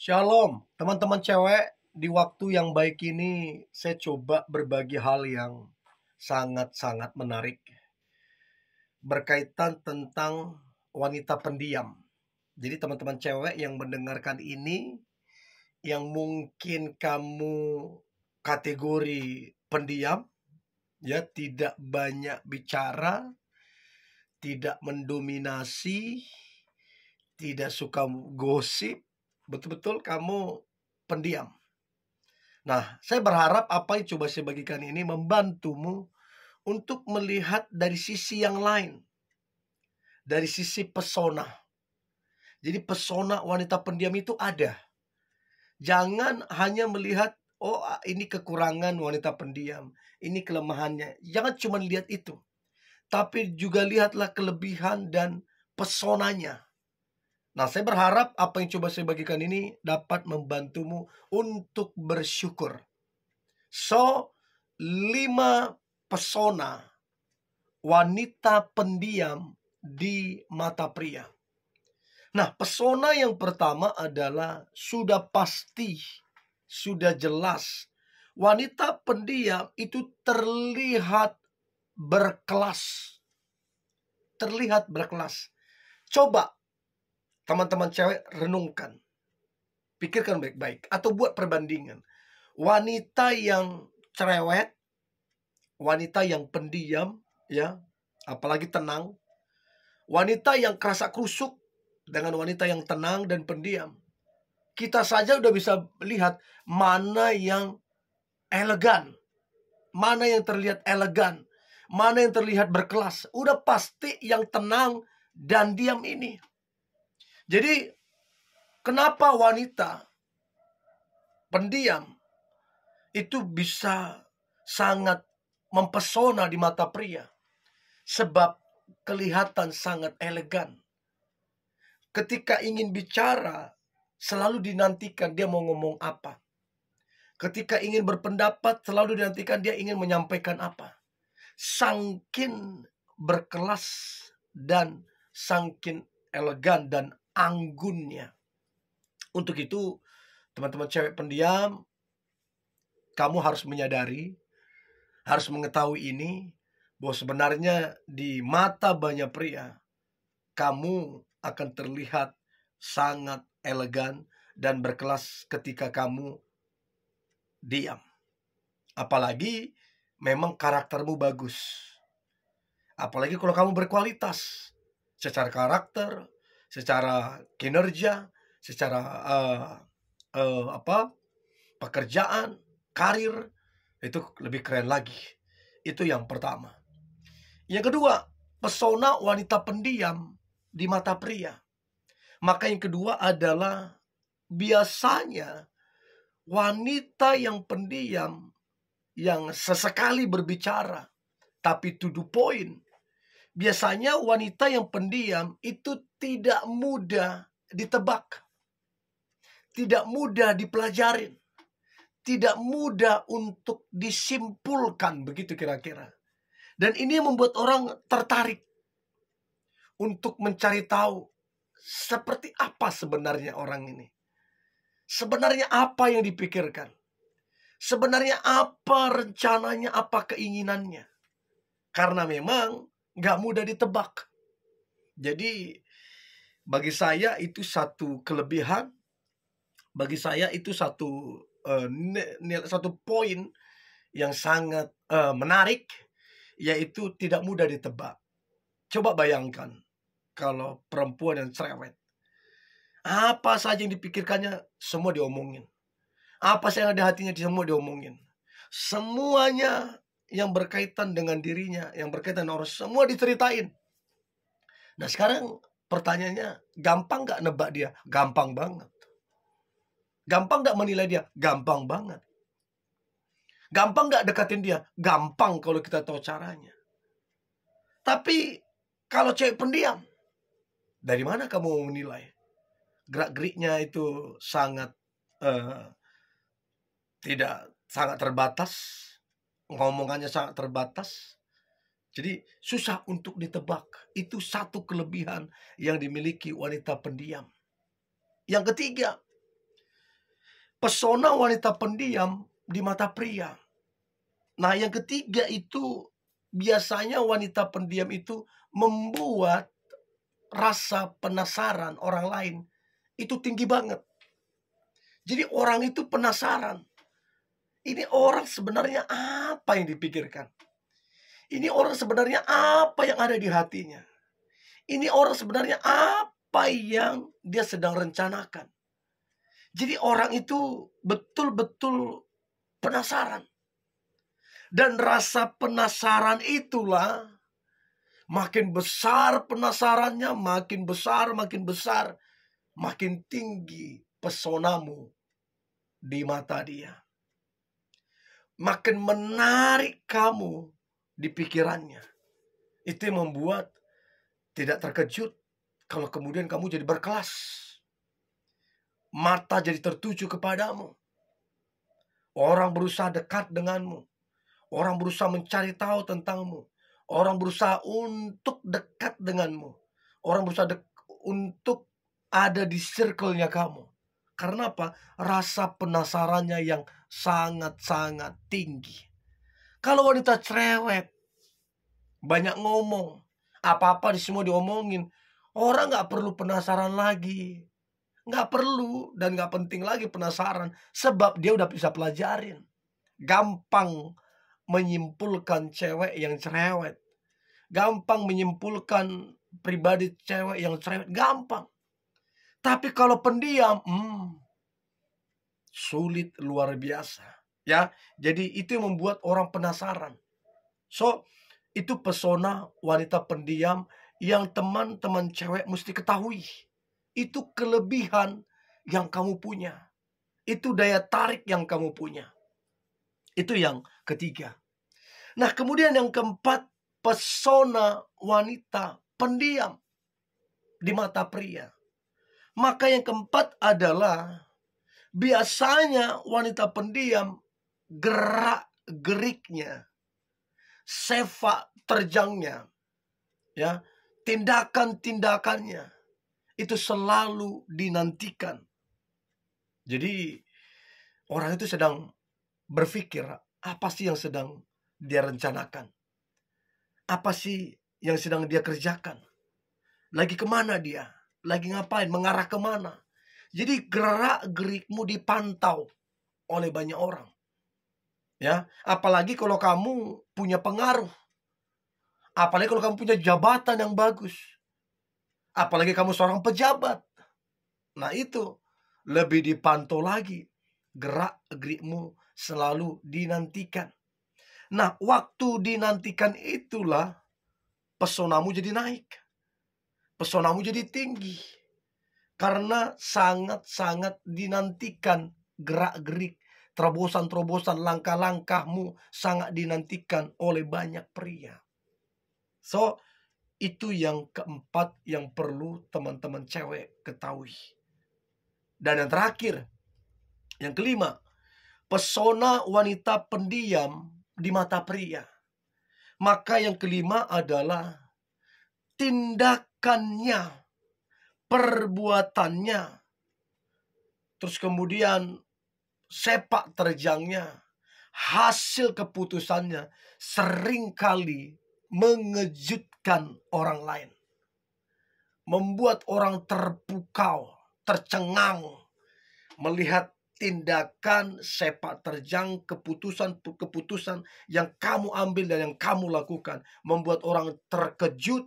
Shalom, teman-teman cewek. Di waktu yang baik ini, saya coba berbagi hal yang sangat-sangat menarik berkaitan tentang wanita pendiam. Jadi teman-teman cewek yang mendengarkan ini, yang mungkin kamu kategori pendiam, ya tidak banyak bicara, tidak mendominasi, tidak suka gosip, betul-betul kamu pendiam. Nah, saya berharap apa yang coba saya bagikan ini membantumu untuk melihat dari sisi yang lain. Dari sisi pesona. Jadi pesona wanita pendiam itu ada. Jangan hanya melihat, oh ini kekurangan wanita pendiam, ini kelemahannya. Jangan cuma lihat itu. Tapi juga lihatlah kelebihan dan pesonanya. Nah, saya berharap apa yang coba saya bagikan ini dapat membantumu untuk bersyukur. So, 5 pesona wanita pendiam di mata pria. Nah, pesona yang pertama adalah sudah pasti, sudah jelas. Wanita pendiam itu terlihat berkelas. Terlihat berkelas. Coba teman-teman cewek renungkan. Pikirkan baik-baik atau buat perbandingan. Wanita yang cerewet, wanita yang pendiam, ya, apalagi tenang. Wanita yang kerasa krusuk dengan wanita yang tenang dan pendiam. Kita saja udah bisa lihat mana yang elegan, mana yang terlihat elegan, mana yang terlihat berkelas. Udah pasti yang tenang dan diam ini. Jadi kenapa wanita pendiam itu bisa sangat mempesona di mata pria? Sebab kelihatan sangat elegan. Ketika ingin bicara, selalu dinantikan dia mau ngomong apa. Ketika ingin berpendapat, selalu dinantikan dia ingin menyampaikan apa. Sangkin berkelas dan sangkin elegan dan anggunnya. Untuk itu, teman-teman cewek pendiam, kamu harus menyadari, harus mengetahui ini, bahwa sebenarnya di mata banyak pria, kamu akan terlihat sangat elegan dan berkelas ketika kamu diam. Apalagi memang karaktermu bagus. Apalagi kalau kamu berkualitas secara karakter, secara kinerja, secara pekerjaan, karir, itu lebih keren lagi. Itu yang pertama. Yang kedua, pesona wanita pendiam di mata pria. Maka yang kedua adalah biasanya wanita yang pendiam, yang sesekali berbicara tapi to the point. Biasanya wanita yang pendiam itu tidak mudah ditebak, tidak mudah dipelajarin, tidak mudah untuk disimpulkan, begitu kira-kira. Dan ini membuat orang tertarik untuk mencari tahu seperti apa sebenarnya orang ini. Sebenarnya apa yang dipikirkan? Sebenarnya apa rencananya, apa keinginannya? Karena memang gak mudah ditebak. Jadi bagi saya itu satu kelebihan. Bagi saya itu satu poin yang sangat menarik, yaitu tidak mudah ditebak. Coba bayangkan kalau perempuan yang cerewet, apa saja yang dipikirkannya semua diomongin. Apa saja yang ada hatinya semua diomongin. Semuanya yang berkaitan dengan dirinya, yang berkaitan dengan orang, semua diceritain. Nah sekarang pertanyaannya, gampang gak nebak dia? Gampang banget. Gampang gak menilai dia? Gampang banget. Gampang gak deketin dia? Gampang kalau kita tahu caranya. Tapi kalau cewek pendiam, dari mana kamu mau menilai? Gerak-geriknya itu sangat sangat terbatas. Ngomongannya sangat terbatas. Jadi susah untuk ditebak. Itu satu kelebihan yang dimiliki wanita pendiam. Yang ketiga, pesona wanita pendiam di mata pria. Nah, yang ketiga itu biasanya wanita pendiam itu membuat rasa penasaran orang lain itu tinggi banget. Jadi orang itu penasaran. Ini orang sebenarnya apa yang dipikirkan? Ini orang sebenarnya apa yang ada di hatinya? Ini orang sebenarnya apa yang dia sedang rencanakan? Jadi orang itu betul-betul penasaran. Dan rasa penasaran itulah, makin besar penasarannya, makin besar, makin tinggi pesonamu di mata dia. Makin menarik kamu di pikirannya. Itu yang membuat tidak terkejut kalau kemudian kamu jadi berkelas. Mata jadi tertuju kepadamu. Orang berusaha dekat denganmu. Orang berusaha mencari tahu tentangmu. Orang berusaha untuk dekat denganmu. Orang berusaha untuk ada di circle-nya kamu. Karena apa? Rasa penasarannya yang sangat-sangat tinggi. Kalau wanita cerewet, banyak ngomong, apa-apa semua diomongin, orang gak perlu penasaran lagi. Gak perlu dan gak penting lagi penasaran. Sebab dia udah bisa pelajarin. Gampang menyimpulkan cewek yang cerewet. Gampang menyimpulkan pribadi cewek yang cerewet. Gampang. Tapi kalau pendiam, sulit luar biasa. Ya, jadi itu yang membuat orang penasaran. So, itu pesona wanita pendiam yang teman-teman cewek mesti ketahui. Itu kelebihan yang kamu punya. Itu daya tarik yang kamu punya. Itu yang ketiga. Nah, kemudian yang keempat, pesona wanita pendiam di mata pria. Maka yang keempat adalah biasanya wanita pendiam, gerak-geriknya, sepak terjangnya, ya, tindakan-tindakannya itu selalu dinantikan. Jadi orang itu sedang berpikir, apa sih yang sedang dia rencanakan? Apa sih yang sedang dia kerjakan? Lagi kemana dia? Lagi ngapain? Mengarah kemana? Jadi gerak-gerikmu dipantau oleh banyak orang. Ya, apalagi kalau kamu punya pengaruh. Apalagi kalau kamu punya jabatan yang bagus. Apalagi kamu seorang pejabat. Nah, itu lebih dipantau lagi. Gerak-gerikmu selalu dinantikan. Nah, waktu dinantikan itulah pesonamu jadi naik. Pesonamu jadi tinggi. Karena sangat-sangat dinantikan gerak-gerik, terobosan-terobosan, langkah-langkahmu sangat dinantikan oleh banyak pria. So, itu yang keempat yang perlu teman-teman cewek ketahui. Dan yang terakhir, yang kelima, pesona wanita pendiam di mata pria. Maka yang kelima adalah tindakannya, perbuatannya, terus kemudian sepak terjangnya, hasil keputusannya seringkali mengejutkan orang lain. Membuat orang terpukau, tercengang melihat tindakan sepak terjang, keputusan-keputusan yang kamu ambil dan yang kamu lakukan. Membuat orang terkejut,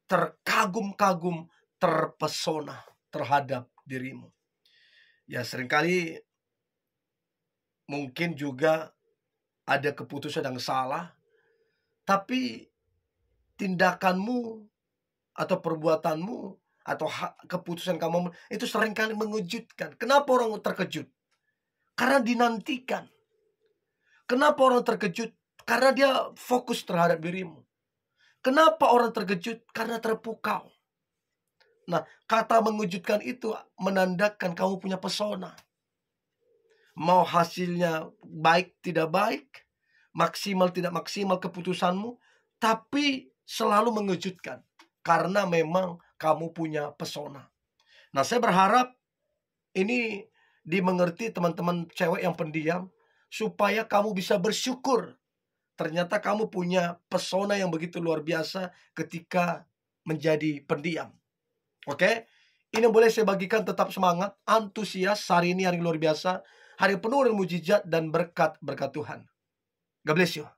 terkagum-kagum, terpesona terhadap dirimu. Ya, seringkali mungkin juga ada keputusan yang salah, tapi tindakanmu atau perbuatanmu atau keputusan kamu itu seringkali mengejutkan. Kenapa orang terkejut? Karena dinantikan. Kenapa orang terkejut? Karena dia fokus terhadap dirimu. Kenapa orang terkejut? Karena terpukau. Nah, kata mengejutkan itu menandakan kamu punya pesona. Mau hasilnya baik tidak baik, maksimal tidak maksimal keputusanmu, tapi selalu mengejutkan. Karena memang kamu punya pesona. Nah, saya berharap ini dimengerti teman-teman cewek yang pendiam, supaya kamu bisa bersyukur. Ternyata kamu punya pesona yang begitu luar biasa ketika menjadi pendiam. Oke? Ini boleh saya bagikan, tetap semangat, antusias. Hari ini hari luar biasa, hari penuh dengan mujizat dan berkat Tuhan. God bless you.